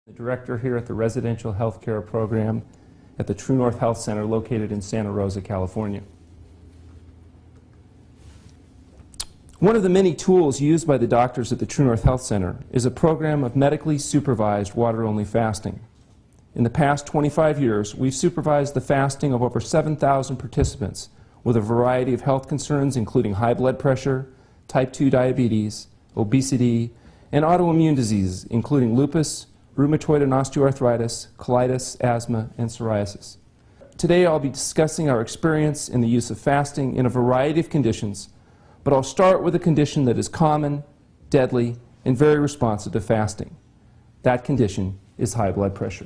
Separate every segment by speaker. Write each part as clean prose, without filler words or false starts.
Speaker 1: The director here at the Residential Healthcare Program at the True North Health Center located in Santa Rosa, California. One of the many tools used by the doctors at the True North Health Center is a program of medically supervised water-only fasting. In the past 25 years, we've supervised the fasting of over 7,000 participants with a variety of health concerns including high blood pressure, type 2 diabetes, obesity, and autoimmune diseases including lupus, rheumatoid and osteoarthritis, colitis, asthma, and psoriasis. Today I'll be discussing our experience in the use of fasting in a variety of conditions, but I'll start with a condition that is common, deadly, and very responsive to fasting. That condition is high blood pressure.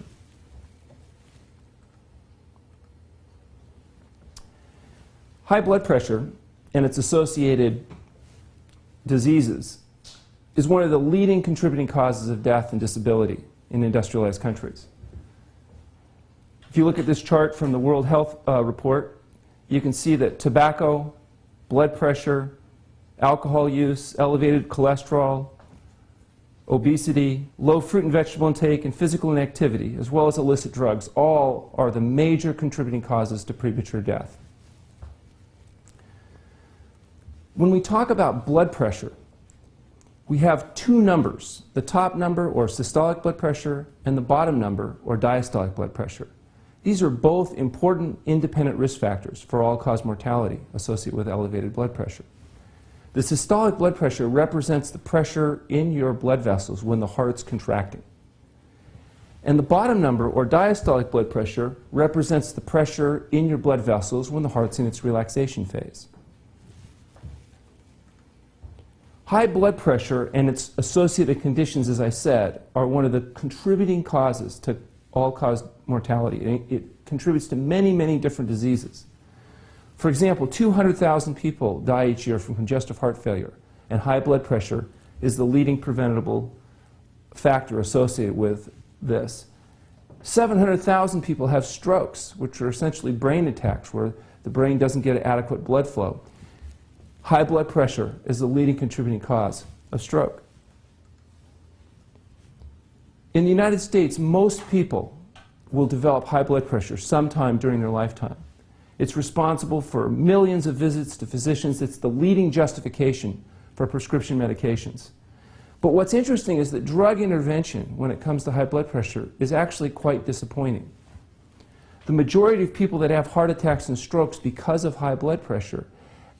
Speaker 1: High blood pressure and its associated diseases is one of the leading contributing causes of death and disability in industrialized countries. If you look at this chart from the World Health Report, you can see that tobacco, blood pressure, alcohol use, elevated cholesterol, obesity, low fruit and vegetable intake, and physical inactivity, as well as illicit drugs, all are the major contributing causes to premature death. When we talk about blood pressure, we have two numbers, the top number, or systolic blood pressure, and the bottom number, or diastolic blood pressure. These are both important independent risk factors for all-cause mortality associated with elevated blood pressure. The systolic blood pressure represents the pressure in your blood vessels when the heart's contracting. And the bottom number, or diastolic blood pressure, represents the pressure in your blood vessels when the heart's in its relaxation phase. High blood pressure and its associated conditions, as I said, are one of the contributing causes to all-cause mortality. It contributes to many, many different diseases. For example, 200,000 people die each year from congestive heart failure, and high blood pressure is the leading preventable factor associated with this. 700,000 people have strokes, which are essentially brain attacks where the brain doesn't get adequate blood flow. High blood pressure is the leading contributing cause of stroke. In the United States, most people will develop high blood pressure sometime during their lifetime. It's responsible for millions of visits to physicians. It's the leading justification for prescription medications. But what's interesting is that drug intervention, when it comes to high blood pressure, is actually quite disappointing. The majority of people that have heart attacks and strokes because of high blood pressure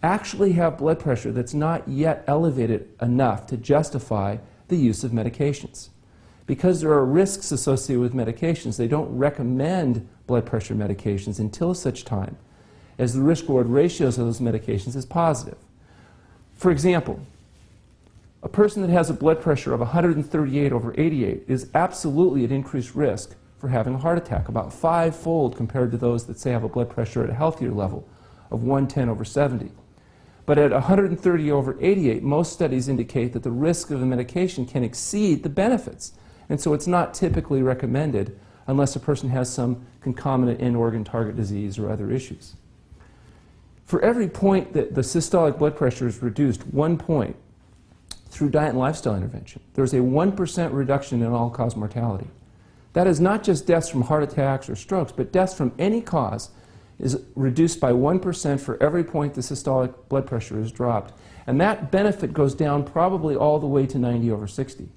Speaker 1: actually have blood pressure that's not yet elevated enough to justify the use of medications. Because there are risks associated with medications, they don't recommend blood pressure medications until such time as the risk-reward ratios of those medications is positive. For example, a person that has a blood pressure of 138/88 is absolutely at increased risk for having a heart attack, about 5-fold compared to those that say have a blood pressure at a healthier level of 110/70. But at 130/88, most studies indicate that the risk of a medication can exceed the benefits. And so it's not typically recommended unless a person has some concomitant end-organ target disease or other issues. For every point that the systolic blood pressure is reduced 1 point through diet and lifestyle intervention, there's a 1% reduction in all-cause mortality. That is not just deaths from heart attacks or strokes, but deaths from any cause is reduced by 1% for every point the systolic blood pressure is dropped. And that benefit goes down probably all the way to 90/60,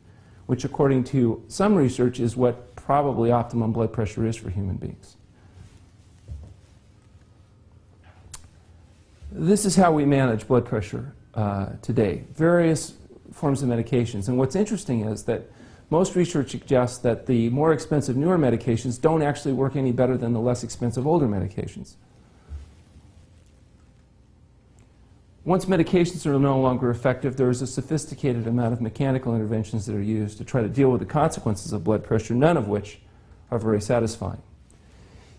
Speaker 1: which according to some research is what probably optimum blood pressure is for human beings. This is how we manage blood pressure today, various forms of medications. And what's interesting is that most research suggests that the more expensive newer medications don't actually work any better than the less expensive older medications. Once medications are no longer effective, there is a sophisticated amount of mechanical interventions that are used to try to deal with the consequences of blood pressure, none of which are very satisfying.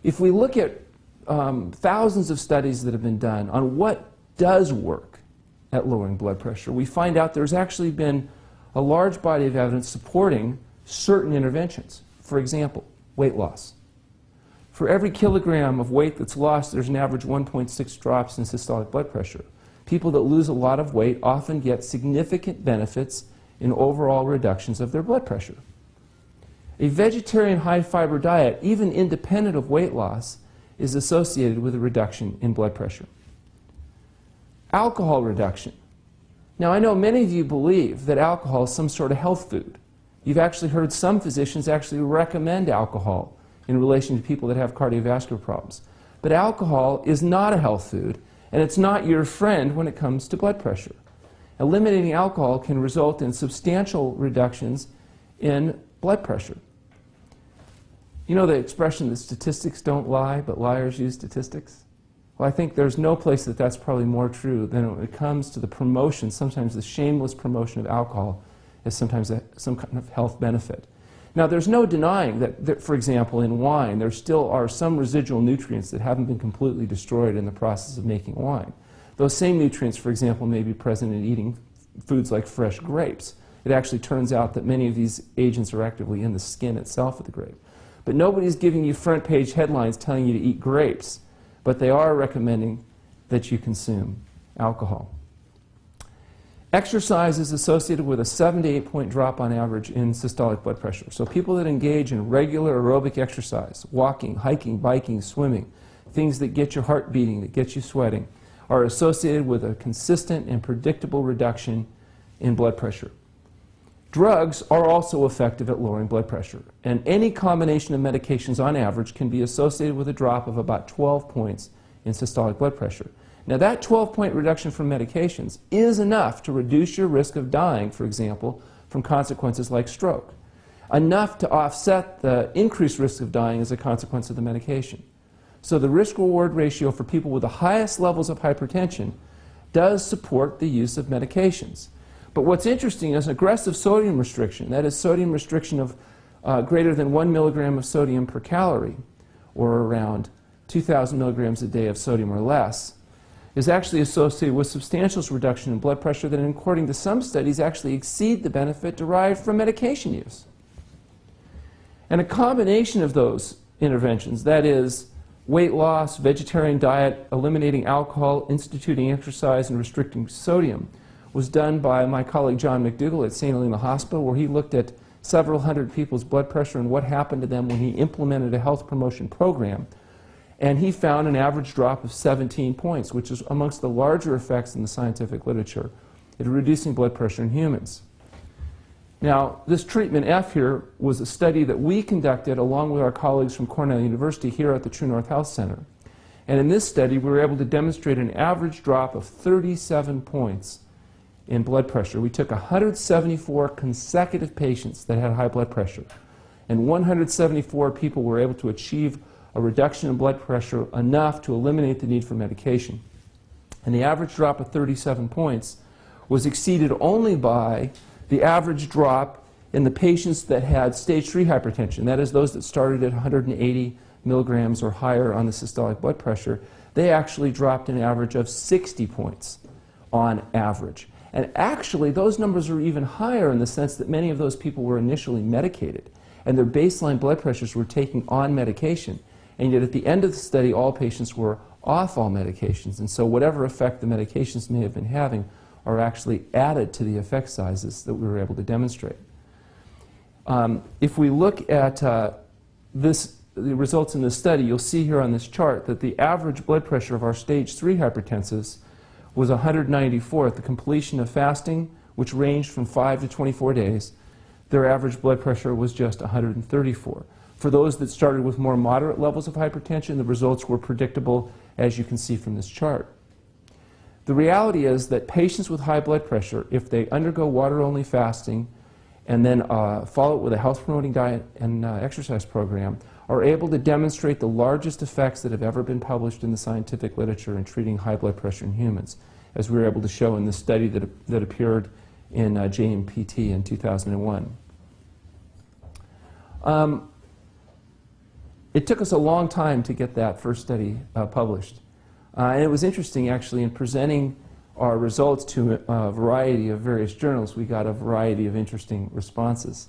Speaker 1: If we look at thousands of studies that have been done on what does work at lowering blood pressure, we find out there's actually been a large body of evidence supporting certain interventions. For example, weight loss. For every kilogram of weight that's lost, there's an average 1.6 drops in systolic blood pressure. People that lose a lot of weight often get significant benefits in overall reductions of their blood pressure. A vegetarian high-fiber diet, even independent of weight loss, is associated with a reduction in blood pressure. Alcohol reduction. Now, I know many of you believe that alcohol is some sort of health food. You've actually heard some physicians actually recommend alcohol in relation to people that have cardiovascular problems. But alcohol is not a health food, and it's not your friend when it comes to blood pressure. Eliminating alcohol can result in substantial reductions in blood pressure. You know the expression that statistics don't lie, but liars use statistics? Well, I think there's no place that that's probably more true than when it comes to the promotion, sometimes the shameless promotion of alcohol as sometimes some kind of health benefit. Now, there's no denying that, for example, in wine, there still are some residual nutrients that haven't been completely destroyed in the process of making wine. Those same nutrients, for example, may be present in eating foods like fresh grapes. It actually turns out that many of these agents are actively in the skin itself of the grape. But nobody's giving you front page headlines telling you to eat grapes, but they are recommending that you consume alcohol. Exercise is associated with a 7 to 8 point drop on average in systolic blood pressure. So people that engage in regular aerobic exercise, walking, hiking, biking, swimming, things that get your heart beating, that get you sweating, are associated with a consistent and predictable reduction in blood pressure. Drugs are also effective at lowering blood pressure, and any combination of medications on average can be associated with a drop of about 12 points in systolic blood pressure. Now, that 12-point reduction from medications is enough to reduce your risk of dying, for example, from consequences like stroke, enough to offset the increased risk of dying as a consequence of the medication. So the risk-reward ratio for people with the highest levels of hypertension does support the use of medications. But what's interesting is aggressive sodium restriction, that is sodium restriction of greater than 1 milligram of sodium per calorie, or around 2,000 milligrams a day of sodium or less, is actually associated with substantial reduction in blood pressure that, according to some studies, actually exceed the benefit derived from medication use. And a combination of those interventions, that is, weight loss, vegetarian diet, eliminating alcohol, instituting exercise, and restricting sodium, was done by my colleague John McDougall at St. Helena Hospital, where he looked at several hundred people's blood pressure and what happened to them when he implemented a health promotion program. And he found an average drop of 17 points, which is amongst the larger effects in the scientific literature at reducing blood pressure in humans. Now, this treatment F here was a study that we conducted along with our colleagues from Cornell University here at the True North Health Center. And in this study, we were able to demonstrate an average drop of 37 points in blood pressure. We took 174 consecutive patients that had high blood pressure, and 174 people were able to achieve a reduction in blood pressure enough to eliminate the need for medication. And the average drop of 37 points was exceeded only by the average drop in the patients that had stage 3 hypertension, that is, those that started at 180 milligrams or higher on the systolic blood pressure. They actually dropped an average of 60 points on average. And actually, those numbers are even higher in the sense that many of those people were initially medicated, and their baseline blood pressures were taking on medication. And yet at the end of the study, all patients were off all medications. And so whatever effect the medications may have been having are actually added to the effect sizes that we were able to demonstrate. If we look at the results in this study, you'll see here on this chart that the average blood pressure of our stage 3 hypertensives was 194 at the completion of fasting, which ranged from 5 to 24 days. Their average blood pressure was just 134. For those that started with more moderate levels of hypertension, the results were predictable, as you can see from this chart. The reality is that patients with high blood pressure, if they undergo water-only fasting and then follow it with a health-promoting diet and exercise program, are able to demonstrate the largest effects that have ever been published in the scientific literature in treating high blood pressure in humans, as we were able to show in this study that appeared in JMPT in 2001. It took us a long time to get that first study published. And it was interesting, actually, in presenting our results to a variety of various journals, we got a variety of interesting responses.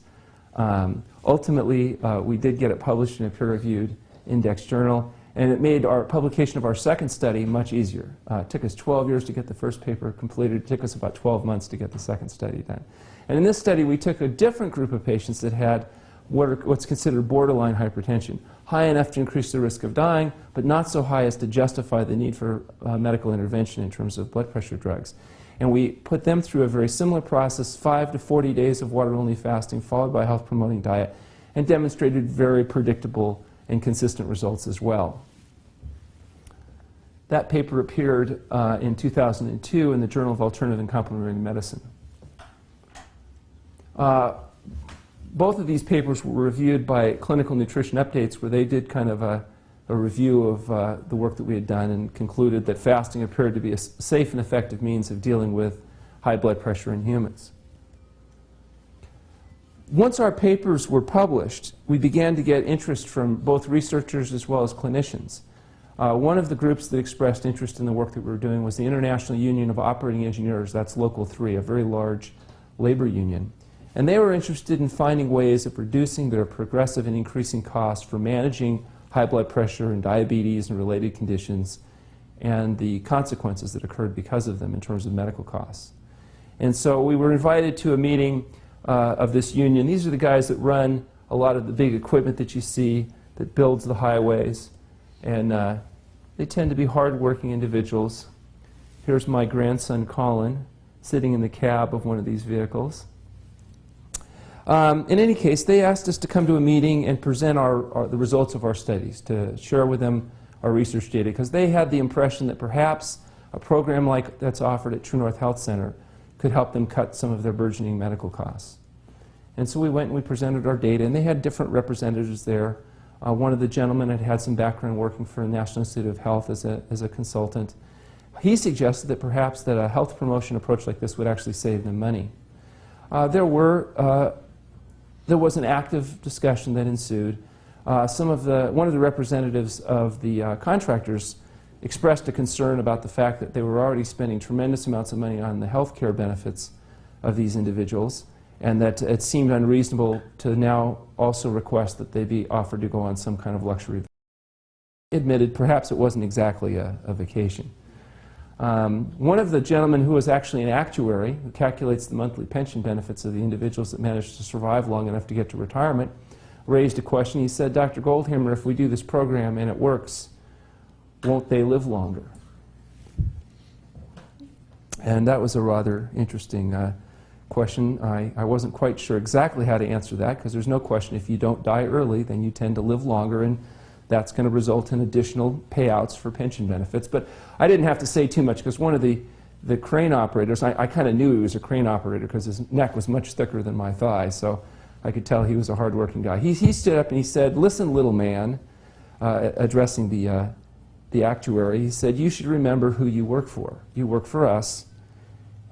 Speaker 1: Ultimately, we did get it published in a peer-reviewed index journal, and it made our publication of our second study much easier. It took us 12 years to get the first paper completed. It took us about 12 months to get the second study done. And in this study, we took a different group of patients that had what's considered borderline hypertension. High enough to increase the risk of dying, but not so high as to justify the need for medical intervention in terms of blood pressure drugs. And we put them through a very similar process, 5 to 40 days of water-only fasting, followed by a health-promoting diet, and demonstrated very predictable and consistent results as well. That paper appeared in 2002 in the Journal of Alternative and Complementary Medicine. Both of these papers were reviewed by Clinical Nutrition Updates, where they did kind of a review of the work that we had done and concluded that fasting appeared to be a safe and effective means of dealing with high blood pressure in humans. Once our papers were published, we began to get interest from both researchers as well as clinicians. One of the groups that expressed interest in the work that we were doing was the International Union of Operating Engineers, that's Local 3, a very large labor union. And they were interested in finding ways of reducing their progressive and increasing costs for managing high blood pressure and diabetes and related conditions and the consequences that occurred because of them in terms of medical costs. And so we were invited to a meeting of this union. These are the guys that run a lot of the big equipment that you see that builds the highways. And they tend to be hard-working individuals. Here's my grandson, Colin, sitting in the cab of one of these vehicles. In any case, they asked us to come to a meeting and present the results of our studies, to share with them our research data, because they had the impression that perhaps a program like that's offered at True North Health Center could help them cut some of their burgeoning medical costs. And so we went and we presented our data, and they had different representatives there. One of the gentlemen had had some background working for the National Institute of Health as a consultant. He suggested that perhaps that a health promotion approach like this would actually save them money. There was an active discussion that ensued. One of the representatives of the contractors expressed a concern about the fact that they were already spending tremendous amounts of money on the health care benefits of these individuals, and that it seemed unreasonable to now also request that they be offered to go on some kind of luxury vacation. Admitted perhaps it wasn't exactly a vacation. One of the gentlemen who was actually an actuary who calculates the monthly pension benefits of the individuals that managed to survive long enough to get to retirement raised a question. He said, "Dr. Goldhammer, if we do this program and it works, won't they live longer?" And that was a rather interesting question. I wasn't quite sure exactly how to answer that, because there's no question if you don't die early, then you tend to live longer, and that's going to result in additional payouts for pension benefits. But I didn't have to say too much, because one of the crane operators, I kind of knew he was a crane operator because his neck was much thicker than my thigh, so I could tell he was a hard-working guy. He stood up and he said, "Listen, little man," addressing the actuary. He said, "You should remember who you work for. You work for us,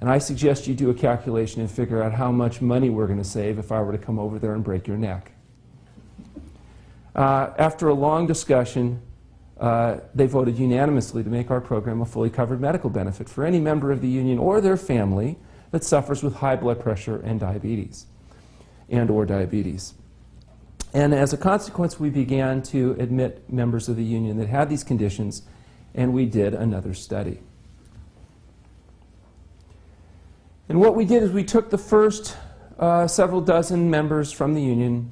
Speaker 1: and I suggest you do a calculation and figure out how much money we're going to save if I were to come over there and break your neck." After a long discussion, they voted unanimously to make our program a fully covered medical benefit for any member of the union or their family that suffers with high blood pressure and diabetes, or diabetes. And as a consequence, we began to admit members of the union that had these conditions, and we did another study. And what we did is we took the first several dozen members from the union,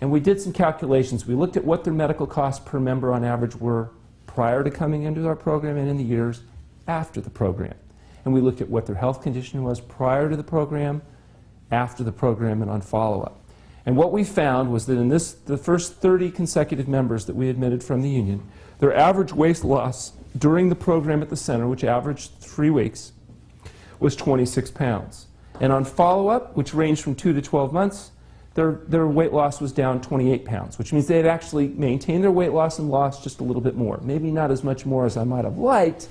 Speaker 1: and we did some calculations. We looked at what their medical costs per member on average were prior to coming into our program and in the years after the program. And we looked at what their health condition was prior to the program, after the program, and on follow-up. And what we found was that in the first 30 consecutive members that we admitted from the union, their average weight loss during the program at the center, which averaged 3 weeks, was 26 pounds. And on follow-up, which ranged from 2 to 12 months, their weight loss was down 28 pounds, which means they had actually maintained their weight loss and lost just a little bit more. Maybe not as much more as I might have liked,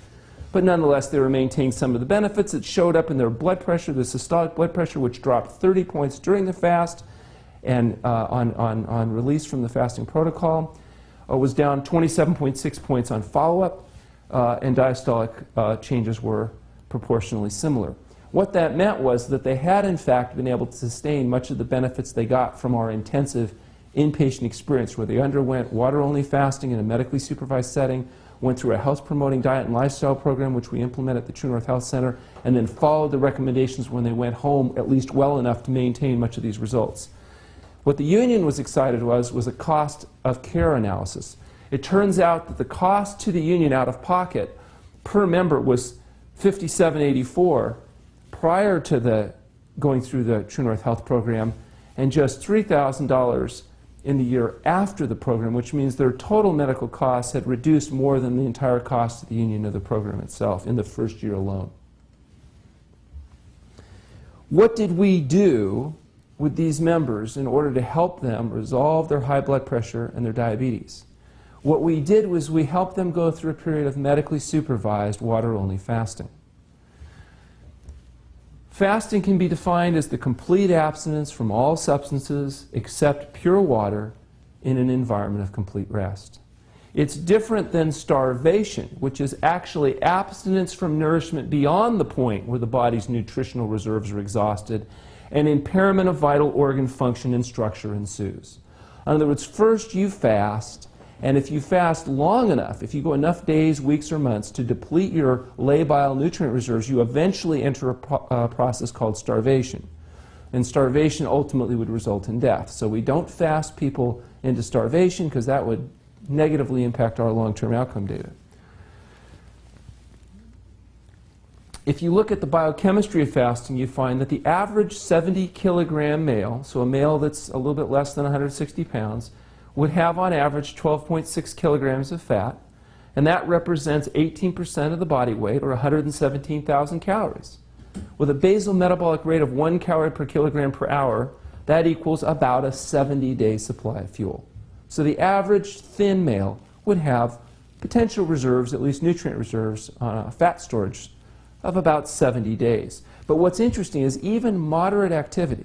Speaker 1: but nonetheless they were maintaining some of the benefits that showed up in their blood pressure, the systolic blood pressure, which dropped 30 points during the fast, and on release from the fasting protocol, was down 27.6 points on follow-up, and diastolic changes were proportionally similar. What that meant was that they had, in fact, been able to sustain much of the benefits they got from our intensive inpatient experience, where they underwent water-only fasting in a medically supervised setting, went through a health-promoting diet and lifestyle program, which we implemented at the True North Health Center, and then followed the recommendations when they went home at least well enough to maintain much of these results. What the union was excited was a cost of care analysis. It turns out that the cost to the union out of pocket per member was $57.84 prior to going through the True North Health program, and just $3,000 in the year after the program, which means their total medical costs had reduced more than the entire cost of the union of the program itself in the first year alone. What did we do with these members in order to help them resolve their high blood pressure and their diabetes? What we did was we helped them go through a period of medically supervised water-only fasting. Fasting can be defined as the complete abstinence from all substances except pure water in an environment of complete rest. It's different than starvation, which is actually abstinence from nourishment beyond the point where the body's nutritional reserves are exhausted and impairment of vital organ function and structure ensues. In other words, first you fast, and if you fast long enough, if you go enough days, weeks, or months to deplete your labile nutrient reserves, you eventually enter a process called starvation. And starvation ultimately would result in death. So we don't fast people into starvation because that would negatively impact our long-term outcome data. If you look at the biochemistry of fasting, you find that the average 70-kilogram male, so a male that's a little bit less than 160 pounds, would have on average 12.6 kilograms of fat, and that represents 18% of the body weight, or 117,000 calories. With a basal metabolic rate of 1 calorie per kilogram per hour, that equals about a 70-day supply of fuel. So the average thin male would have potential reserves, at least nutrient reserves, fat storage of about 70 days. But what's interesting is even moderate activity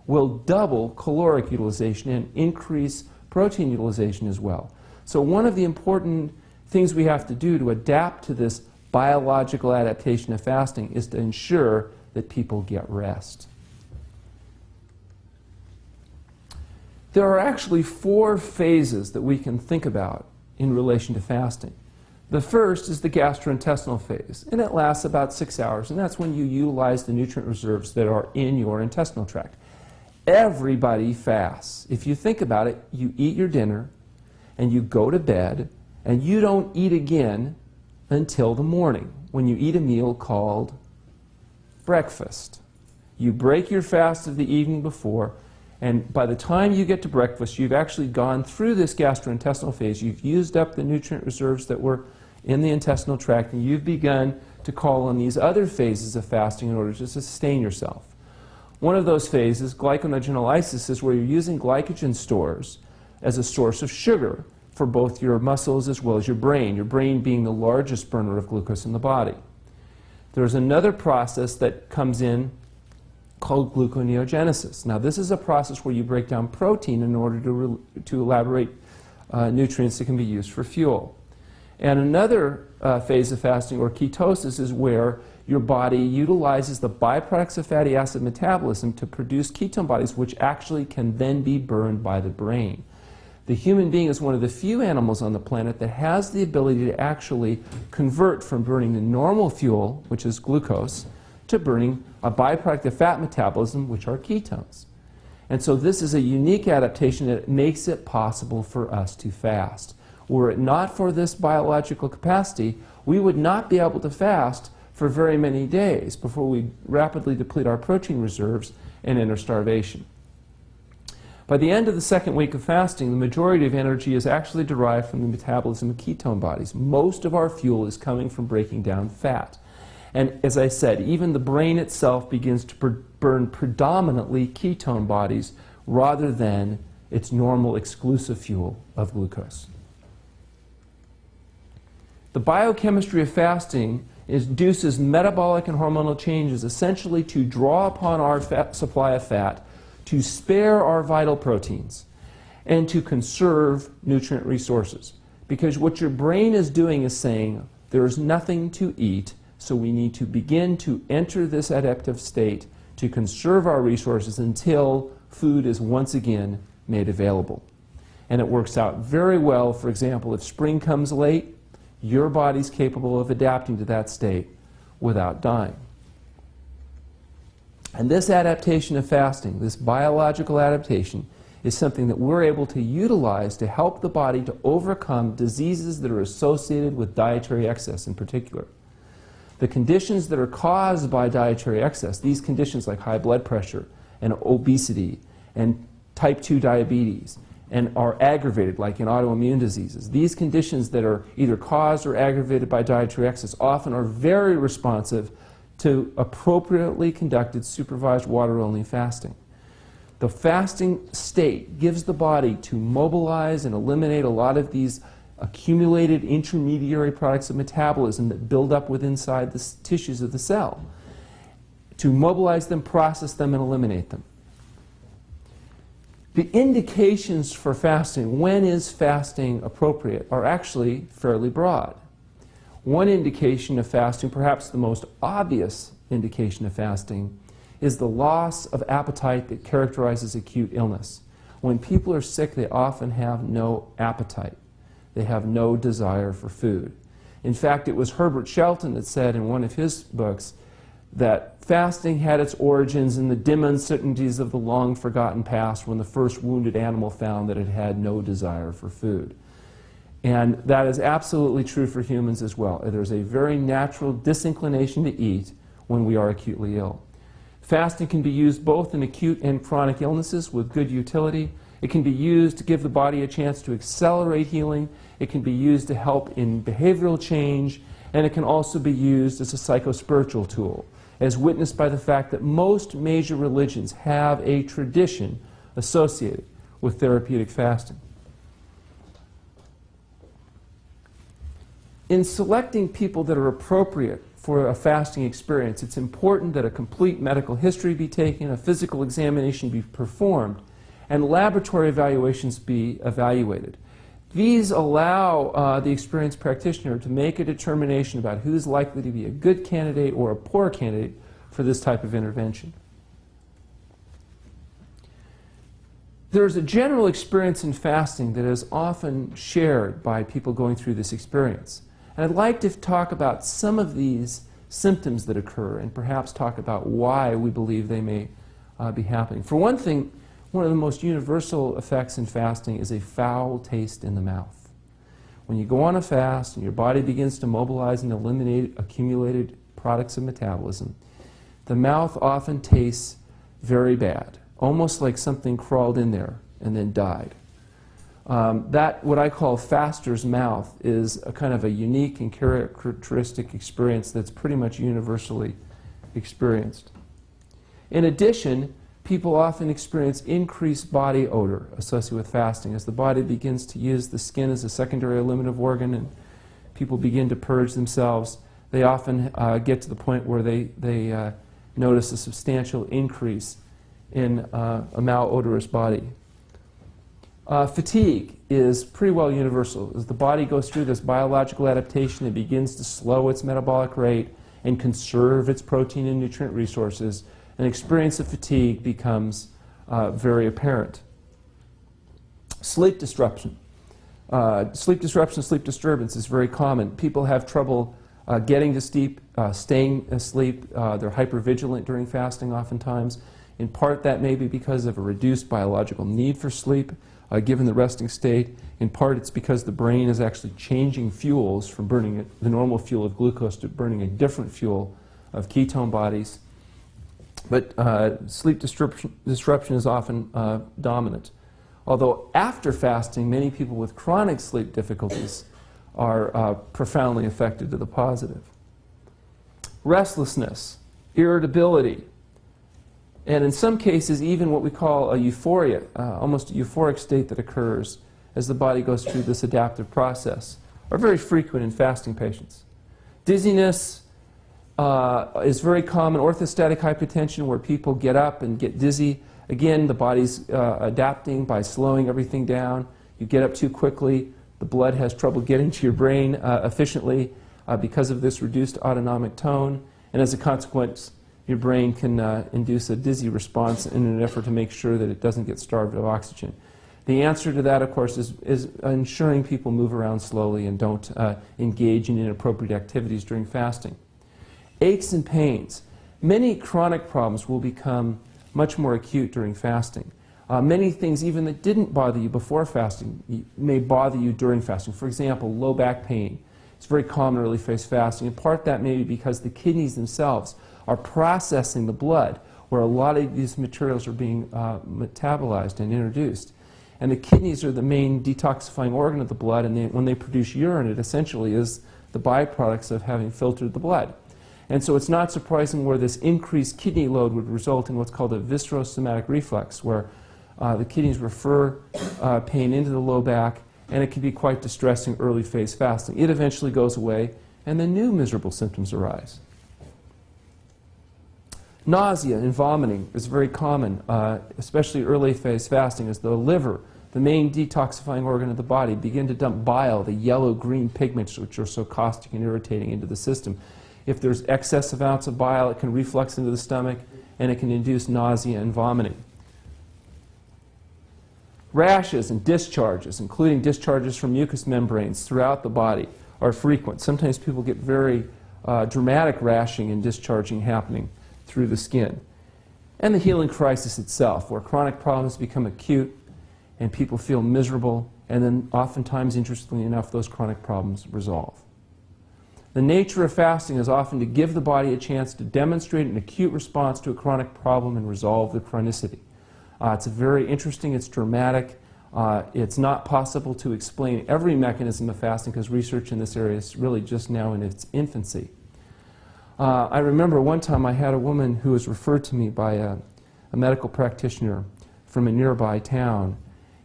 Speaker 1: will double caloric utilization and increase protein utilization as well. So one of the important things we have to do to adapt to this biological adaptation of fasting is to ensure that people get rest. There are actually 4 phases that we can think about in relation to fasting. The first is the gastrointestinal phase, and it lasts about 6 hours, and that's when you utilize the nutrient reserves that are in your intestinal tract. Everybody fasts. If you think about it, you eat your dinner and you go to bed and you don't eat again until the morning when you eat a meal called breakfast. You break your fast of the evening before, and by the time you get to breakfast, you've actually gone through this gastrointestinal phase. You've used up the nutrient reserves that were in the intestinal tract, and you've begun to call on these other phases of fasting in order to sustain yourself. One of those phases, glycogenolysis, is where you're using glycogen stores as a source of sugar for both your muscles as well as your brain being the largest burner of glucose in the body. There's another process that comes in called gluconeogenesis. Now this is a process where you break down protein in order to elaborate nutrients that can be used for fuel. And another phase of fasting, or ketosis, is where your body utilizes the byproducts of fatty acid metabolism to produce ketone bodies, which actually can then be burned by the brain. The human being is one of the few animals on the planet that has the ability to actually convert from burning the normal fuel, which is glucose, to burning a byproduct of fat metabolism, which are ketones. And so this is a unique adaptation that makes it possible for us to fast. Were it not for this biological capacity, we would not be able to fast for very many days before we rapidly deplete our protein reserves and enter starvation. By the end of the second week of fasting, the majority of energy is actually derived from the metabolism of ketone bodies. Most of our fuel is coming from breaking down fat. And as I said, even the brain itself begins to burn predominantly ketone bodies rather than its normal exclusive fuel of glucose. The biochemistry of fasting induces metabolic and hormonal changes essentially to draw upon our supply of fat, to spare our vital proteins, and to conserve nutrient resources. Because what your brain is doing is saying, there is nothing to eat, so we need to begin to enter this adaptive state to conserve our resources until food is once again made available. And it works out very well. For example, if spring comes late, your body's capable of adapting to that state without dying. And this adaptation of fasting, this biological adaptation, is something that we're able to utilize to help the body to overcome diseases that are associated with dietary excess in particular. The conditions that are caused by dietary excess, these conditions like high blood pressure and obesity and type 2 diabetes, and are aggravated like in autoimmune diseases, these conditions that are either caused or aggravated by dietary excess often are very responsive to appropriately conducted supervised water-only fasting. The fasting state gives the body to mobilize and eliminate a lot of these accumulated intermediary products of metabolism that build up within inside the tissues of the cell, to mobilize them, process them, and eliminate them. The indications for fasting, when is fasting appropriate, are actually fairly broad. One indication of fasting, perhaps the most obvious indication of fasting, is the loss of appetite that characterizes acute illness. When people are sick, they often have no appetite. They have no desire for food. In fact, it was Herbert Shelton that said in one of his books that fasting had its origins in the dim uncertainties of the long-forgotten past when the first wounded animal found that it had no desire for food. And that is absolutely true for humans as well. There's a very natural disinclination to eat when we are acutely ill. Fasting can be used both in acute and chronic illnesses with good utility. It can be used to give the body a chance to accelerate healing. It can be used to help in behavioral change, and it can also be used as a psychospiritual tool, as witnessed by the fact that most major religions have a tradition associated with therapeutic fasting. In selecting people that are appropriate for a fasting experience, it's important that a complete medical history be taken, a physical examination be performed, and laboratory evaluations be evaluated. These allow the experienced practitioner to make a determination about who's likely to be a good candidate or a poor candidate for this type of intervention. There's a general experience in fasting that is often shared by people going through this experience. And I'd like to talk about some of these symptoms that occur and perhaps talk about why we believe they may be happening. For one thing, one of the most universal effects in fasting is a foul taste in the mouth. When you go on a fast and your body begins to mobilize and eliminate accumulated products of metabolism, the mouth often tastes very bad, almost like something crawled in there and then died. That, what I call faster's mouth, is a kind of a unique and characteristic experience that's pretty much universally experienced. In addition, people often experience increased body odor associated with fasting. As the body begins to use the skin as a secondary eliminative organ and people begin to purge themselves, they often get to the point where they notice a substantial increase in a malodorous body. Fatigue is pretty well universal. As the body goes through this biological adaptation, it begins to slow its metabolic rate and conserve its protein and nutrient resources. An experience of fatigue becomes very apparent. Sleep disruption. Sleep disturbance is very common. People have trouble getting to sleep, staying asleep. They're hypervigilant during fasting oftentimes. In part, that may be because of a reduced biological need for sleep, given the resting state. In part, it's because the brain is actually changing fuels from burning the normal fuel of glucose to burning a different fuel of ketone bodies. But sleep disruption is often dominant. Although after fasting, many people with chronic sleep difficulties are profoundly affected to the positive. Restlessness, irritability, and in some cases even what we call a euphoria, almost a euphoric state that occurs as the body goes through this adaptive process, are very frequent in fasting patients. Dizziness is very common. Orthostatic hypotension, where people get up and get dizzy. Again, the body's adapting by slowing everything down. You get up too quickly, the blood has trouble getting to your brain efficiently because of this reduced autonomic tone, and as a consequence, your brain can induce a dizzy response in an effort to make sure that it doesn't get starved of oxygen. The answer to that, of course, is ensuring people move around slowly and don't engage in inappropriate activities during fasting. Aches and pains. Many chronic problems will become much more acute during fasting. Many things even that didn't bother you before fasting may bother you during fasting. For example, low back pain. It's very common early phase fasting. In part that may be because the kidneys themselves are processing the blood where a lot of these materials are being metabolized and introduced. And the kidneys are the main detoxifying organ of the blood, and when they produce urine, it essentially is the byproducts of having filtered the blood. And so it's not surprising where this increased kidney load would result in what's called a viscerosomatic reflex, where the kidneys refer pain into the low back, and it can be quite distressing early phase fasting. It eventually goes away, and then new miserable symptoms arise. Nausea and vomiting is very common, especially early phase fasting, as the liver, the main detoxifying organ of the body, begin to dump bile, the yellow-green pigments which are so caustic and irritating, into the system. If there's excess amounts of bile, it can reflux into the stomach, and it can induce nausea and vomiting. Rashes and discharges, including discharges from mucous membranes throughout the body, are frequent. Sometimes people get very dramatic rashing and discharging happening through the skin. And the healing crisis itself, where chronic problems become acute and people feel miserable, and then oftentimes, interestingly enough, those chronic problems resolve. The nature of fasting is often to give the body a chance to demonstrate an acute response to a chronic problem and resolve the chronicity. It's very interesting, it's dramatic. It's not possible to explain every mechanism of fasting because research in this area is really just now in its infancy. I remember one time I had a woman who was referred to me by a medical practitioner from a nearby town,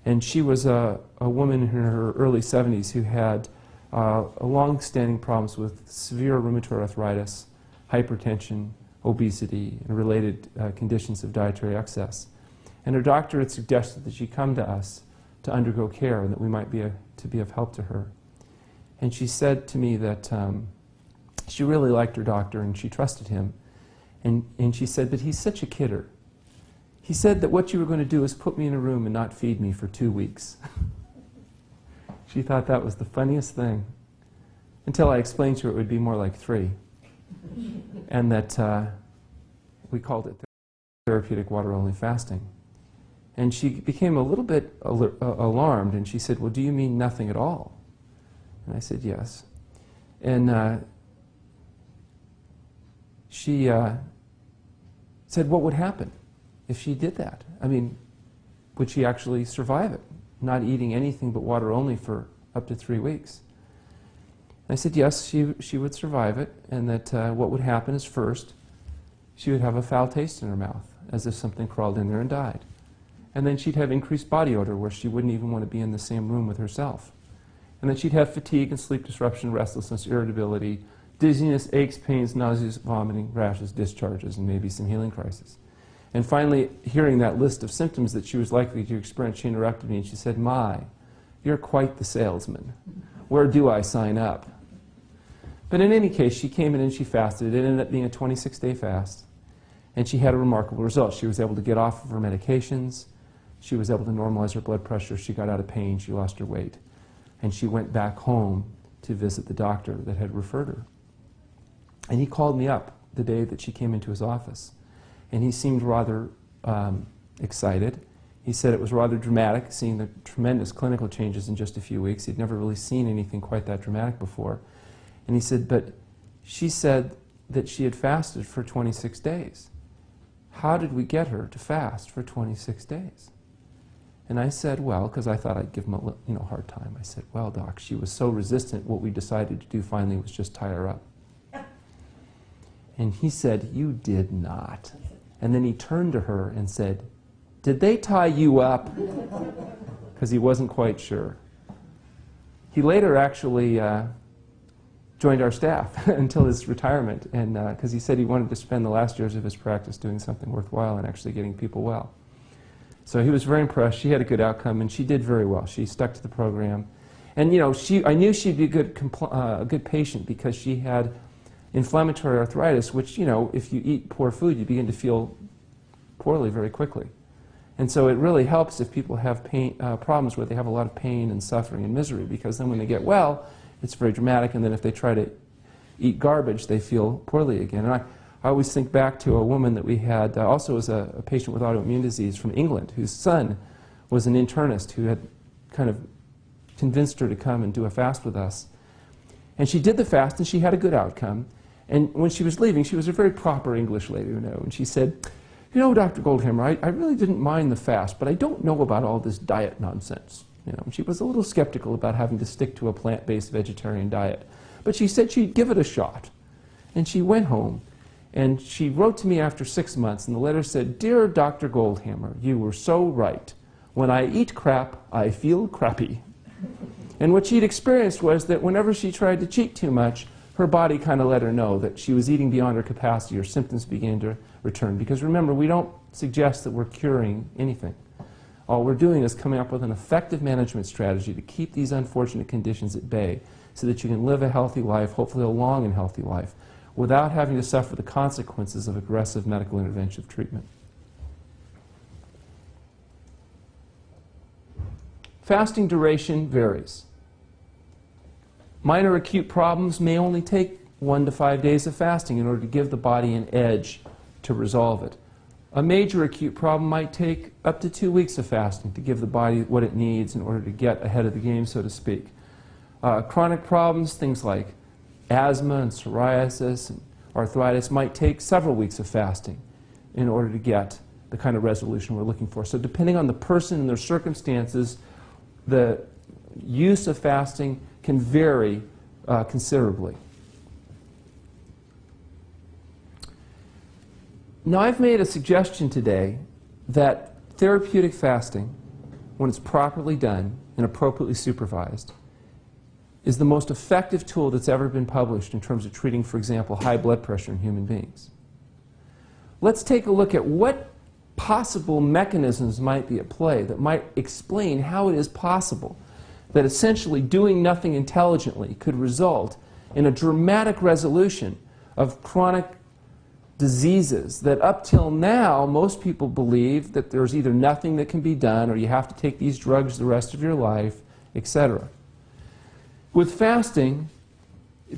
Speaker 1: and she was a woman in her early 70s who had long-standing problems with severe rheumatoid arthritis, hypertension, obesity, and related conditions of dietary excess. And her doctor had suggested that she come to us to undergo care and that we might be of help to her. And she said to me that she really liked her doctor and she trusted him. And she said, but he's such a kidder. He said that what you were going to do is put me in a room and not feed me for 2 weeks. She thought that was the funniest thing, until I explained to her it would be more like 3. And that we called it therapeutic water-only fasting. And she became a little bit alarmed, and she said, well, do you mean nothing at all? And I said, yes. And she said, what would happen if she did that? I mean, would she actually survive it, not eating anything but water only for up to 3 weeks? And I said, yes, she would survive it, and that what would happen is first, she would have a foul taste in her mouth, as if something crawled in there and died. And then she'd have increased body odor, where she wouldn't even want to be in the same room with herself. And then she'd have fatigue and sleep disruption, restlessness, irritability, dizziness, aches, pains, nausea, vomiting, rashes, discharges, and maybe some healing crisis. And finally, hearing that list of symptoms that she was likely to experience, she interrupted me and she said, "My, you're quite the salesman. Where do I sign up?" But in any case, she came in and she fasted. It ended up being a 26-day fast. And she had a remarkable result. She was able to get off of her medications. She was able to normalize her blood pressure. She got out of pain. She lost her weight. And she went back home to visit the doctor that had referred her. And he called me up the day that she came into his office. And he seemed rather excited. He said it was rather dramatic, seeing the tremendous clinical changes in just a few weeks. He'd never really seen anything quite that dramatic before. And he said, but she said that she had fasted for 26 days. How did we get her to fast for 26 days? And I said, well, because I thought I'd give him a hard time. I said, well, doc, she was so resistant, what we decided to do finally was just tie her up. And he said, you did not. And then he turned to her and said, did they tie you up? Because he wasn't quite sure. He later actually joined our staff until his retirement, and because he said he wanted to spend the last years of his practice doing something worthwhile and actually getting people well. So he was very impressed. She had a good outcome, and she did very well. She stuck to the program. And I knew she'd be a good patient because she had inflammatory arthritis, which, if you eat poor food, you begin to feel poorly very quickly. And so it really helps if people have problems where they have a lot of pain and suffering and misery, because then when they get well, it's very dramatic, and then if they try to eat garbage, they feel poorly again. And I always think back to a woman that we had, also as a patient with autoimmune disease from England, whose son was an internist who had kind of convinced her to come and do a fast with us. And she did the fast, and she had a good outcome. And when she was leaving, she was a very proper English lady, you know, and she said, you know, Dr. Goldhammer, I really didn't mind the fast, but I don't know about all this diet nonsense. You know, and she was a little skeptical about having to stick to a plant-based vegetarian diet. But she said she'd give it a shot. And she went home, and she wrote to me after 6 months, and the letter said, Dear Dr. Goldhammer, you were so right. When I eat crap, I feel crappy. And what she'd experienced was that whenever she tried to cheat too much, her body kind of let her know that she was eating beyond her capacity, or symptoms began to return. Because remember, we don't suggest that we're curing anything. All we're doing is coming up with an effective management strategy to keep these unfortunate conditions at bay so that you can live a healthy life, hopefully a long and healthy life, without having to suffer the consequences of aggressive medical intervention treatment. Fasting duration varies. Minor acute problems may only take 1 to 5 days of fasting in order to give the body an edge to resolve it. A major acute problem might take up to 2 weeks of fasting to give the body what it needs in order to get ahead of the game, so to speak. Chronic problems, things like asthma and psoriasis and arthritis, might take several weeks of fasting in order to get the kind of resolution we're looking for. So depending on the person and their circumstances, the use of fasting can vary considerably. Now, I've made a suggestion today that therapeutic fasting, when it's properly done and appropriately supervised, is the most effective tool that's ever been published in terms of treating, for example, high blood pressure in human beings. Let's take a look at what possible mechanisms might be at play that might explain how it is possible that essentially doing nothing intelligently could result in a dramatic resolution of chronic diseases that up till now most people believe that there's either nothing that can be done or you have to take these drugs the rest of your life, etc. With fasting,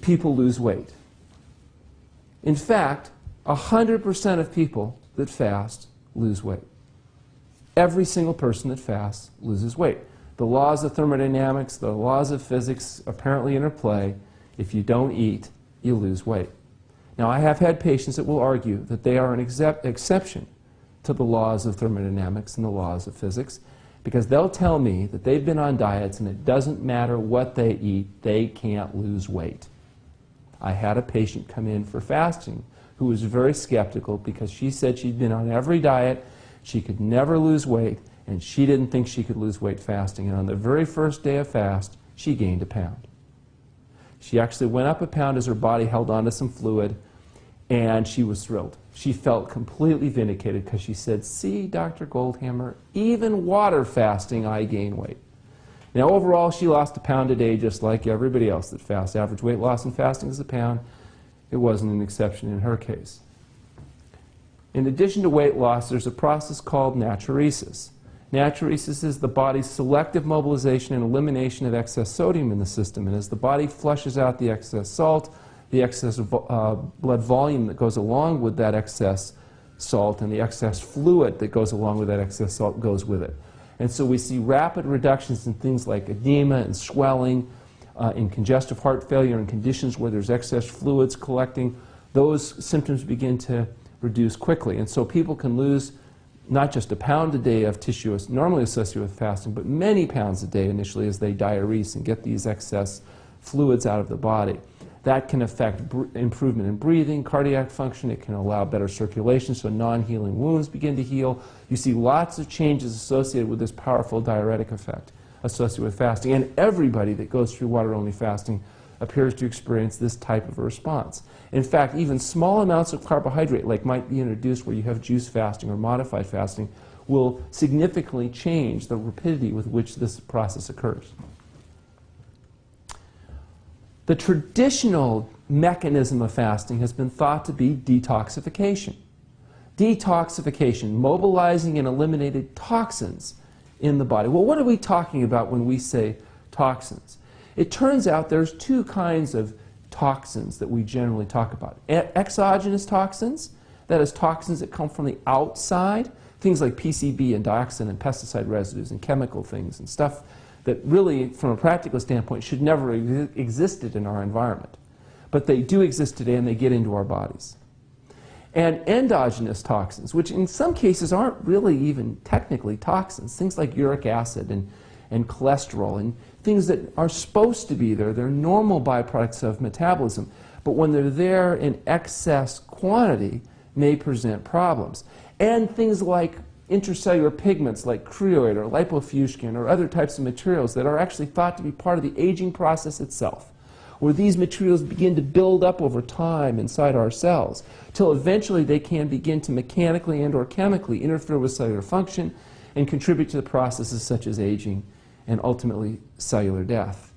Speaker 1: people lose weight. In fact, 100% of people that fast lose weight. Every single person that fasts loses weight. The laws of thermodynamics, the laws of physics apparently interplay. If you don't eat, you lose weight. Now, I have had patients that will argue that they are an exception to the laws of thermodynamics and the laws of physics, because they'll tell me that they've been on diets and it doesn't matter what they eat, they can't lose weight. I had a patient come in for fasting who was very skeptical because she said she'd been on every diet, she could never lose weight, and she didn't think she could lose weight fasting. And on the very first day of fast, she gained a pound. She actually went up a pound as her body held on to some fluid, and she was thrilled. She felt completely vindicated because she said, see, Dr. Goldhammer, even water fasting, I gain weight. Now, overall, she lost a pound a day just like everybody else that fasts. Average weight loss in fasting is a pound. It wasn't an exception in her case. In addition to weight loss, there's a process called natriuresis. Natriuresis is the body's selective mobilization and elimination of excess sodium in the system. And as the body flushes out the excess salt, the excess blood volume that goes along with that excess salt and the excess fluid that goes along with that excess salt goes with it. And so we see rapid reductions in things like edema and swelling, in congestive heart failure, in conditions where there's excess fluids collecting. Those symptoms begin to reduce quickly. And so people can lose not just a pound a day of tissue normally associated with fasting, but many pounds a day initially as they diurese and get these excess fluids out of the body. That can affect improvement in breathing, cardiac function. It can allow better circulation, so non-healing wounds begin to heal. You see lots of changes associated with this powerful diuretic effect associated with fasting. And everybody that goes through water-only fasting appears to experience this type of a response. In fact, even small amounts of carbohydrate, like might be introduced where you have juice fasting or modified fasting, will significantly change the rapidity with which this process occurs. The traditional mechanism of fasting has been thought to be detoxification. Detoxification, mobilizing and eliminating toxins in the body. Well, what are we talking about when we say toxins? It turns out there's two kinds of toxins that we generally talk about. Exogenous toxins, that is toxins that come from the outside, things like PCB and dioxin and pesticide residues and chemical things and stuff that really, from a practical standpoint, should never have existed in our environment. But they do exist today and they get into our bodies. And endogenous toxins, which in some cases aren't really even technically toxins, things like uric acid and cholesterol and things that are supposed to be there. They're normal byproducts of metabolism, but when they're there in excess quantity, may present problems. And things like intracellular pigments like creoid or lipofuscin or other types of materials that are actually thought to be part of the aging process itself, where these materials begin to build up over time inside our cells, till eventually they can begin to mechanically and or chemically interfere with cellular function and contribute to the processes such as aging and ultimately cellular death.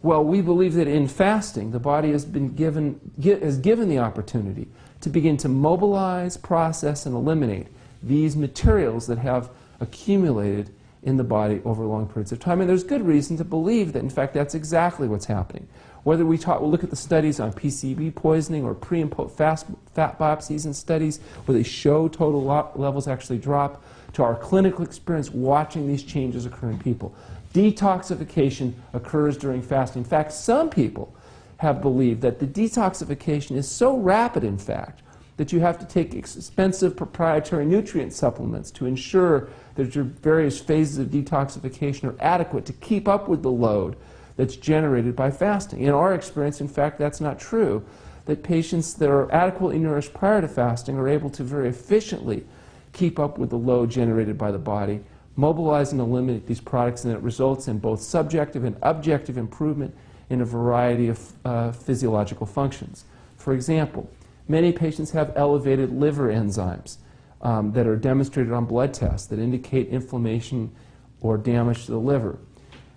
Speaker 1: Well, we believe that in fasting, the body has been given the opportunity to begin to mobilize, process, and eliminate these materials that have accumulated in the body over long periods of time. And there's good reason to believe that, in fact, that's exactly what's happening. Whether we'll look at the studies on PCB poisoning or pre and post fat biopsies and studies where they show total levels actually drop, to our clinical experience watching these changes occur in people. Detoxification occurs during fasting. In fact, some people have believed that the detoxification is so rapid, in fact, that you have to take expensive proprietary nutrient supplements to ensure that your various phases of detoxification are adequate to keep up with the load that's generated by fasting. In our experience, in fact, that's not true, that patients that are adequately nourished prior to fasting are able to very efficiently keep up with the load generated by the body, mobilize and eliminate these products, and it results in both subjective and objective improvement in a variety of physiological functions. For example, many patients have elevated liver enzymes that are demonstrated on blood tests that indicate inflammation or damage to the liver.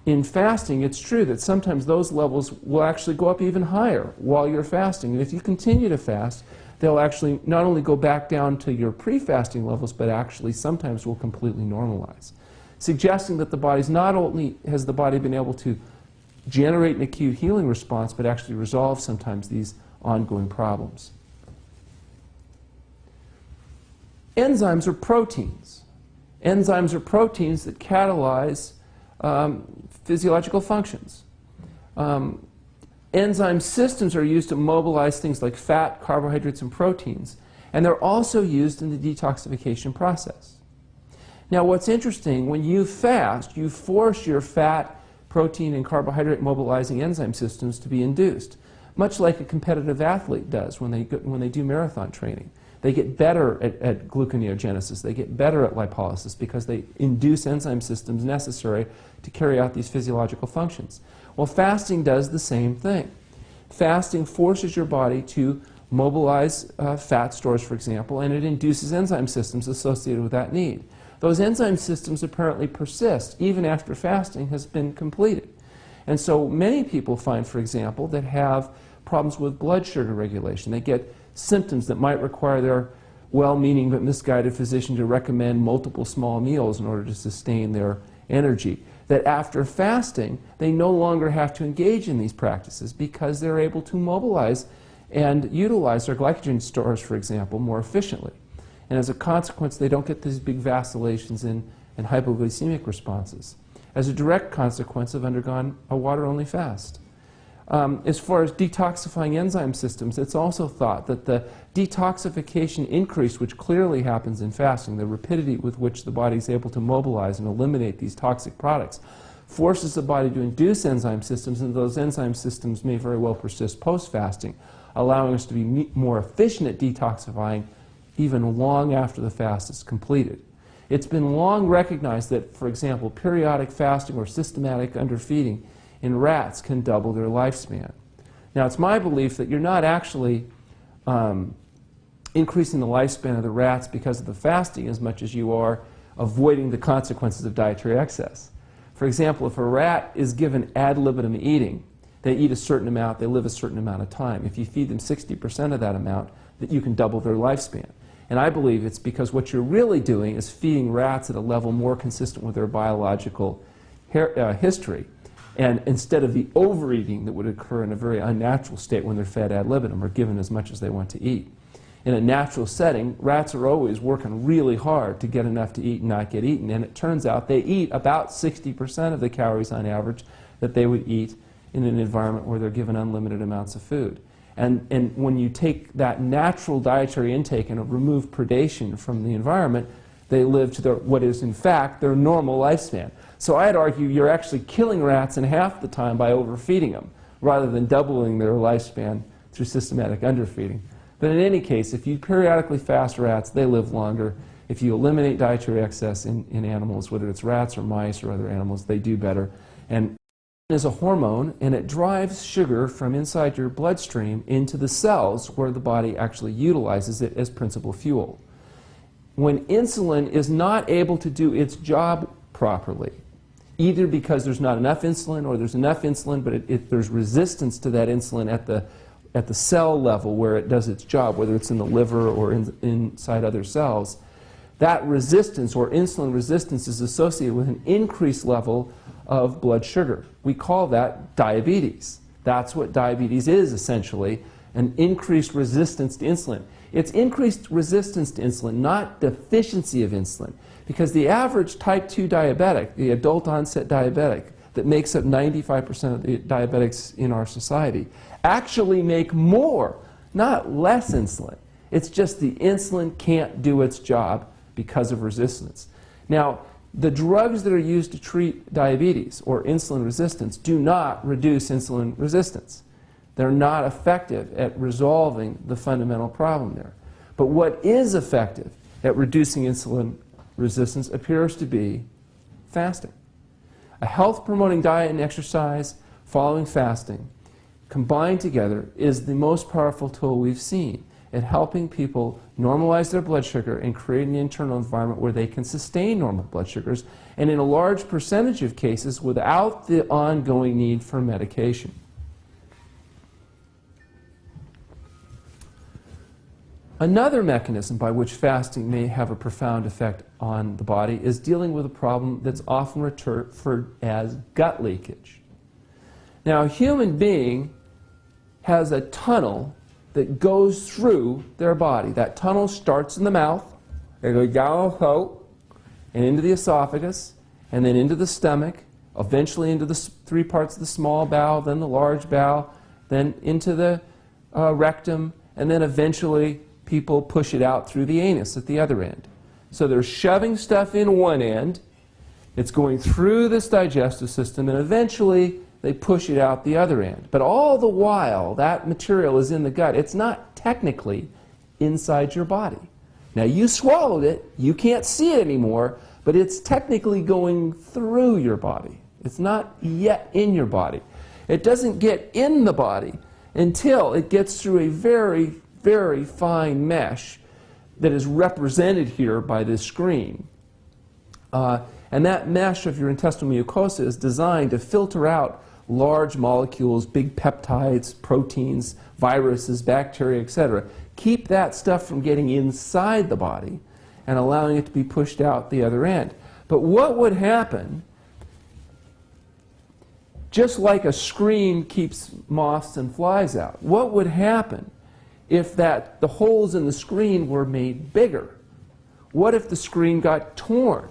Speaker 1: In fasting, it's true that sometimes those levels will actually go up even higher while you're fasting. And if you continue to fast, they'll actually not only go back down to your pre-fasting levels, but actually sometimes will completely normalize, suggesting that the body's not only has the body been able to generate an acute healing response, but actually resolve sometimes these ongoing problems. Enzymes are proteins. Enzymes are proteins that catalyze physiological functions. Enzyme systems are used to mobilize things like fat, carbohydrates, and proteins, and they're also used in the detoxification process. Now, what's interesting, when you fast, you force your fat, protein, and carbohydrate mobilizing enzyme systems to be induced, much like a competitive athlete does when they do marathon training. They get better at gluconeogenesis. They get better at lipolysis because they induce enzyme systems necessary to carry out these physiological functions. Well, fasting does the same thing. Fasting forces your body to mobilize fat stores, for example, and it induces enzyme systems associated with that need. Those enzyme systems apparently persist even after fasting has been completed. And so many people find, for example, that have problems with blood sugar regulation. They get symptoms that might require their well-meaning but misguided physician to recommend multiple small meals in order to sustain their energy. That after fasting, they no longer have to engage in these practices because they're able to mobilize and utilize their glycogen stores, for example, more efficiently. And as a consequence, they don't get these big vacillations and hypoglycemic responses as a direct consequence of undergone a water-only fast. As far as detoxifying enzyme systems, it's also thought that the detoxification increase, which clearly happens in fasting, the rapidity with which the body is able to mobilize and eliminate these toxic products, forces the body to induce enzyme systems, and those enzyme systems may very well persist post-fasting, allowing us to be more efficient at detoxifying even long after the fast is completed. It's been long recognized that, for example, periodic fasting or systematic underfeeding in rats can double their lifespan. Now, it's my belief that you're not actually increasing the lifespan of the rats because of the fasting as much as you are avoiding the consequences of dietary excess. For example, if a rat is given ad libitum eating, they eat a certain amount, they live a certain amount of time. If you feed them 60% of that amount, that you can double their lifespan. And I believe it's because what you're really doing is feeding rats at a level more consistent with their biological history. And instead of the overeating that would occur in a very unnatural state when they're fed ad libitum or given as much as they want to eat. In a natural setting, rats are always working really hard to get enough to eat and not get eaten. And it turns out they eat about 60% of the calories on average that they would eat in an environment where they're given unlimited amounts of food. And when you take that natural dietary intake and remove predation from the environment, they live to what is in fact their normal lifespan. So I'd argue you're actually killing rats in half the time by overfeeding them, rather than doubling their lifespan through systematic underfeeding. But in any case, if you periodically fast rats, they live longer. If you eliminate dietary excess in animals, whether it's rats or mice or other animals, they do better. And is a hormone, and it drives sugar from inside your bloodstream into the cells where the body actually utilizes it as principal fuel. When insulin is not able to do its job properly, either because there's not enough insulin or there's enough insulin but there's resistance to that insulin at the cell level where it does its job, whether it's in the liver or inside other cells, that resistance or insulin resistance is associated with an increased level of blood sugar. We call that diabetes. That's what diabetes is essentially, an increased resistance to insulin. It's increased resistance to insulin, not deficiency of insulin, because the average type 2 diabetic, the adult onset diabetic that makes up 95% of the diabetics in our society, actually make more, not less insulin. It's just the insulin can't do its job because of resistance. Now, the drugs that are used to treat diabetes or insulin resistance do not reduce insulin resistance. They're not effective at resolving the fundamental problem there. But what is effective at reducing insulin resistance appears to be fasting. A health-promoting diet and exercise following fasting combined together is the most powerful tool we've seen at helping people normalize their blood sugar and create an internal environment where they can sustain normal blood sugars, and in a large percentage of cases without the ongoing need for medication. Another mechanism by which fasting may have a profound effect on the body is dealing with a problem that's often referred as gut leakage. Now, a human being has a tunnel that goes through their body. That tunnel starts in the mouth, it goes down the throat, and into the esophagus, and then into the stomach, eventually into the three parts of the small bowel, then the large bowel, then into the rectum, and then eventually people push it out through the anus at the other end. So they're shoving stuff in one end, it's going through this digestive system, and eventually they push it out the other end. But all the while, that material is in the gut. It's not technically inside your body. Now, you swallowed it, you can't see it anymore, but it's technically going through your body. It's not yet in your body. It doesn't get in the body until it gets through a very, very fine mesh that is represented here by this screen. And that mesh of your intestinal mucosa is designed to filter out large molecules, big peptides, proteins, viruses, bacteria, etc. Keep that stuff from getting inside the body and allowing it to be pushed out the other end. But what would happen, just like a screen keeps moths and flies out, what would happen if the holes in the screen were made bigger? What if the screen got torn?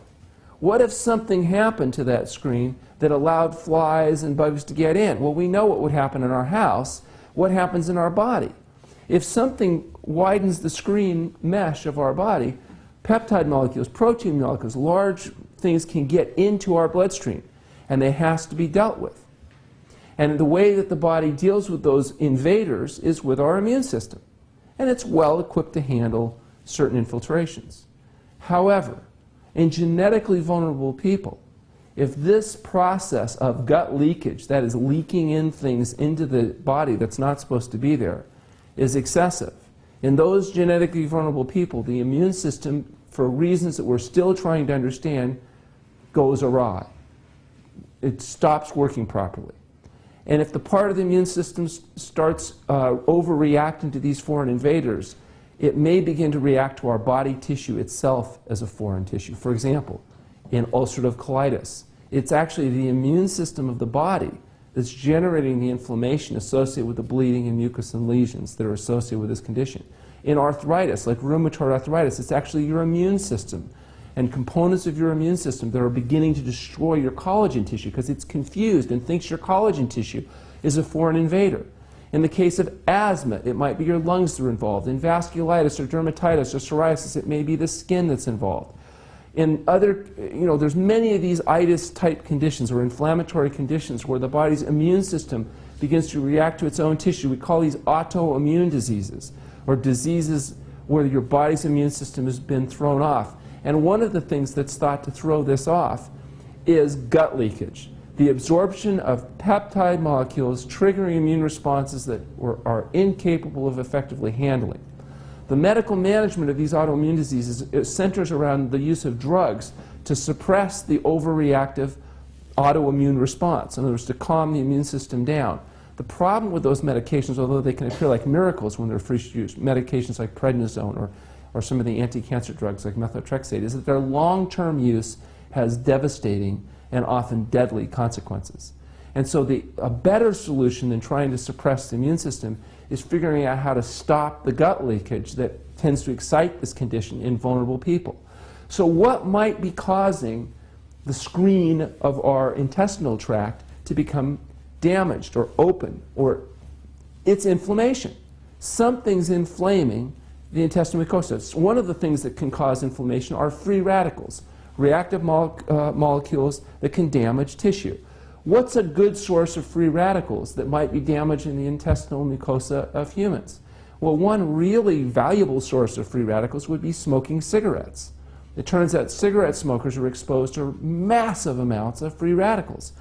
Speaker 1: What if something happened to that screen that allowed flies and bugs to get in? Well, we know what would happen in our house. What happens in our body? If something widens the screen mesh of our body, peptide molecules, protein molecules, large things can get into our bloodstream, and they have to be dealt with. And the way that the body deals with those invaders is with our immune system. And it's well equipped to handle certain infiltrations. However, in genetically vulnerable people, if this process of gut leakage, that is leaking in things into the body that's not supposed to be there, is excessive, in those genetically vulnerable people, the immune system, for reasons that we're still trying to understand, goes awry. It stops working properly. And if the part of the immune system starts overreacting to these foreign invaders, it may begin to react to our body tissue itself as a foreign tissue. For example, in ulcerative colitis, It's actually the immune system of the body that's generating the inflammation associated with the bleeding and mucus and lesions that are associated with this condition. In arthritis, like rheumatoid arthritis, it's actually your immune system and components of your immune system that are beginning to destroy your collagen tissue because it's confused and thinks your collagen tissue is a foreign invader. In the case of asthma, it might be your lungs that are involved. In vasculitis or dermatitis or psoriasis, it may be the skin that's involved. In other, there's many of these itis-type conditions or inflammatory conditions where the body's immune system begins to react to its own tissue. We call these autoimmune diseases, or diseases where your body's immune system has been thrown off. And one of the things that's thought to throw this off is gut leakage, the absorption of peptide molecules triggering immune responses that are incapable of effectively handling. The medical management of these autoimmune diseases centers around the use of drugs to suppress the overreactive autoimmune response, in other words, to calm the immune system down. The problem with those medications, although they can appear like miracles when they're free use, medications like prednisone or some of the anti-cancer drugs like methotrexate, is that their long-term use has devastating and often deadly consequences. And so a better solution than trying to suppress the immune system is figuring out how to stop the gut leakage that tends to excite this condition in vulnerable people. So what might be causing the screen of our intestinal tract to become damaged or open? Or it's inflammation. Something's inflaming the intestinal mucosa. One of the things that can cause inflammation are free radicals, reactive molecules that can damage tissue. What's a good source of free radicals that might be damaging the intestinal mucosa of humans? Well, one really valuable source of free radicals would be smoking cigarettes. It turns out cigarette smokers are exposed to massive amounts of free radicals.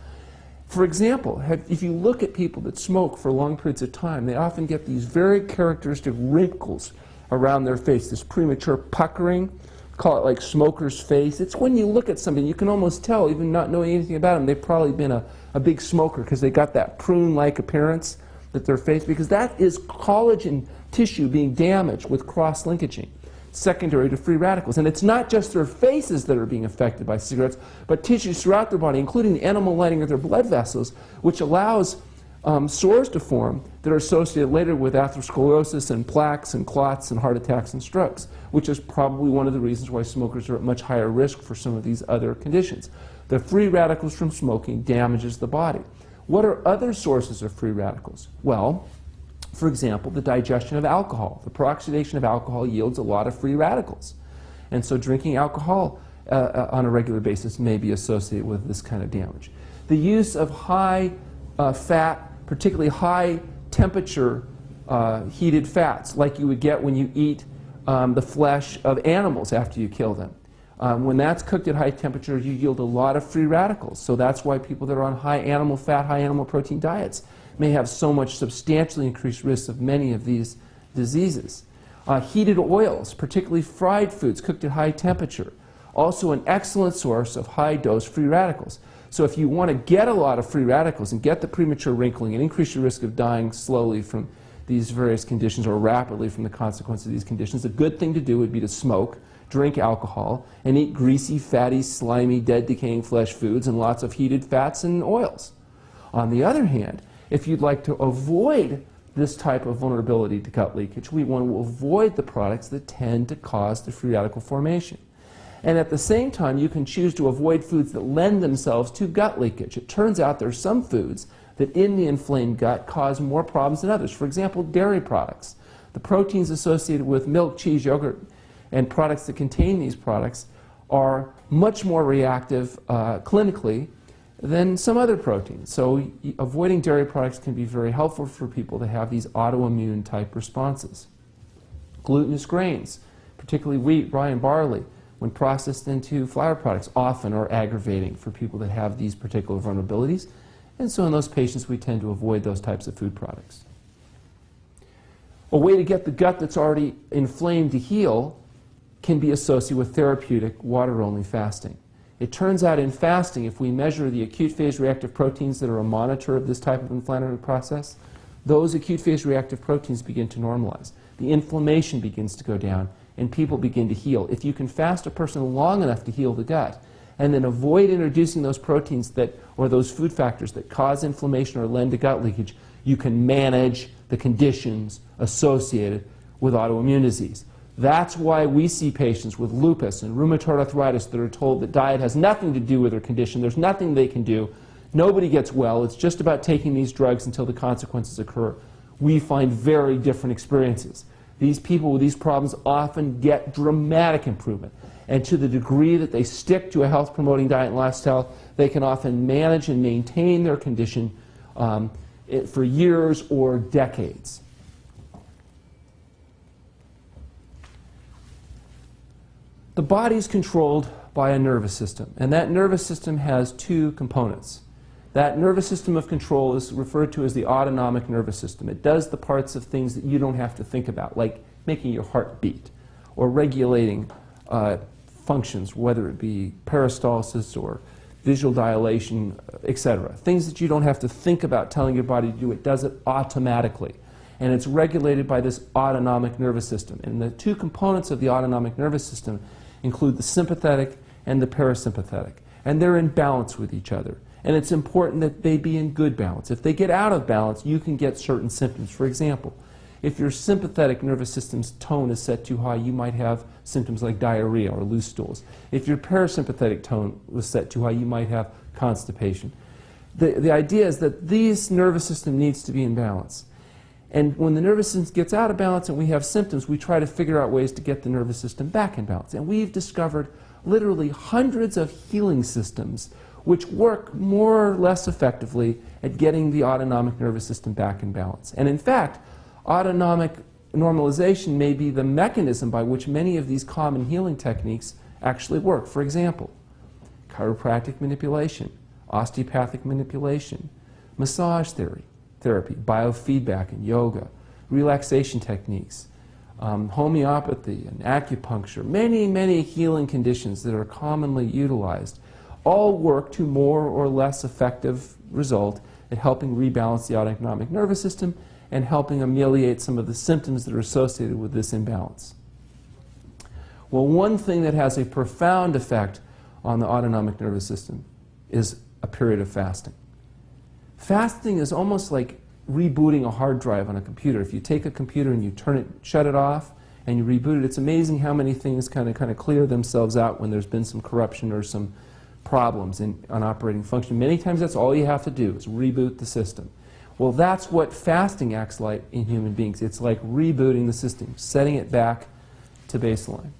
Speaker 1: For example, if you look at people that smoke for long periods of time, they often get these very characteristic wrinkles around their face, this premature puckering. Call it like smoker's face. It's when you look at somebody, you can almost tell, even not knowing anything about them, they've probably been a big smoker because they got that prune-like appearance that their face, because that is collagen tissue being damaged with cross-linkaging, secondary to free radicals. And it's not just their faces that are being affected by cigarettes, but tissues throughout their body, including the enamel lining of their blood vessels, which allows sores to form that are associated later with atherosclerosis and plaques and clots and heart attacks and strokes, which is probably one of the reasons why smokers are at much higher risk for some of these other conditions. The free radicals from smoking damages the body. What are other sources of free radicals? Well, for example, the digestion of alcohol. The peroxidation of alcohol yields a lot of free radicals. And so drinking alcohol on a regular basis may be associated with this kind of damage. The use of high fat, particularly high temperature heated fats, like you would get when you eat the flesh of animals after you kill them. When that's cooked at high temperature, you yield a lot of free radicals. So that's why people that are on high animal fat, high animal protein diets may have so much substantially increased risk of many of these diseases. Heated oils, particularly fried foods cooked at high temperature, also an excellent source of high-dose free radicals. So if you want to get a lot of free radicals and get the premature wrinkling and increase your risk of dying slowly from these various conditions or rapidly from the consequences of these conditions, a good thing to do would be to smoke, drink alcohol, and eat greasy, fatty, slimy, dead, decaying flesh foods and lots of heated fats and oils. On the other hand, if you'd like to avoid this type of vulnerability to gut leakage, we want to avoid the products that tend to cause the free radical formation. And at the same time, you can choose to avoid foods that lend themselves to gut leakage. It turns out there are some foods that in the inflamed gut cause more problems than others. For example, dairy products. The proteins associated with milk, cheese, yogurt, and products that contain these products are much more reactive clinically than some other proteins. So avoiding dairy products can be very helpful for people that have these autoimmune type responses. Glutinous grains, particularly wheat, rye, and barley, when processed into flour products, often are aggravating for people that have these particular vulnerabilities. And so in those patients, we tend to avoid those types of food products. A way to get the gut that's already inflamed to heal can be associated with therapeutic water-only fasting. It turns out in fasting, if we measure the acute phase reactive proteins that are a monitor of this type of inflammatory process, those acute phase reactive proteins begin to normalize. The inflammation begins to go down, and people begin to heal. If you can fast a person long enough to heal the gut, and then avoid introducing those proteins or those food factors that cause inflammation or lend to gut leakage, you can manage the conditions associated with autoimmune disease. That's why we see patients with lupus and rheumatoid arthritis that are told that diet has nothing to do with their condition. There's nothing they can do. Nobody gets well. It's just about taking these drugs until the consequences occur. We find very different experiences. These people with these problems often get dramatic improvement. And to the degree that they stick to a health-promoting diet and lifestyle, they can often manage and maintain their condition for years or decades. The body is controlled by a nervous system, and that nervous system has two components. That nervous system of control is referred to as the autonomic nervous system. It does the parts of things that you don't have to think about, like making your heart beat or regulating functions, whether it be peristalsis or visual dilation, etc. Things that you don't have to think about telling your body to do. It does it automatically. And it's regulated by this autonomic nervous system. And the two components of the autonomic nervous system include the sympathetic and the parasympathetic. And they're in balance with each other. And it's important that they be in good balance. If they get out of balance, you can get certain symptoms. For example, if your sympathetic nervous system's tone is set too high, you might have symptoms like diarrhea or loose stools. If your parasympathetic tone was set too high, you might have constipation. The idea is that this nervous system needs to be in balance. And when the nervous system gets out of balance and we have symptoms, we try to figure out ways to get the nervous system back in balance. And we've discovered literally hundreds of healing systems which work more or less effectively at getting the autonomic nervous system back in balance. And in fact, autonomic normalization may be the mechanism by which many of these common healing techniques actually work. For example, chiropractic manipulation, osteopathic manipulation, massage therapy, biofeedback and yoga, relaxation techniques, homeopathy and acupuncture, many healing conditions that are commonly utilized, all work to more or less effective result at helping rebalance the autonomic nervous system and helping ameliorate some of the symptoms that are associated with this imbalance. Well, one thing that has a profound effect on the autonomic nervous system is a period of fasting. Fasting is almost like rebooting a hard drive on a computer. If you take a computer and you shut it off and you reboot it, it's amazing how many things kind of clear themselves out when there's been some corruption or some problems on operating function. Many times that's all you have to do is reboot the system. Well, that's what fasting acts like in human beings. It's like rebooting the system, setting it back to baseline.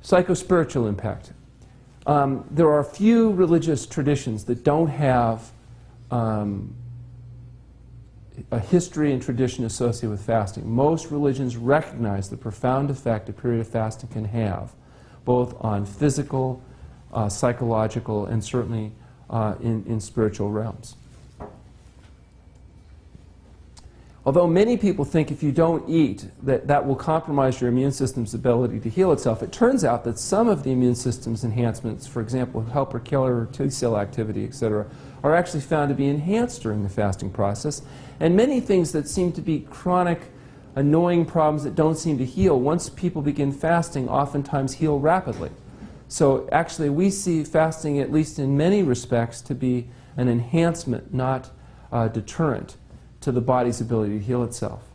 Speaker 1: Psychospiritual impact. There are a few religious traditions that don't have a history and tradition associated with fasting. Most religions recognize the profound effect a period of fasting can have, both on physical, psychological, and certainly in spiritual realms. Although many people think if you don't eat, that will compromise your immune system's ability to heal itself, it turns out that some of the immune system's enhancements, for example, helper killer T-cell activity, etc., are actually found to be enhanced during the fasting process. And many things that seem to be chronic, annoying problems that don't seem to heal, once people begin fasting, oftentimes heal rapidly. So actually we see fasting, at least in many respects, to be an enhancement, not a deterrent to the body's ability to heal itself.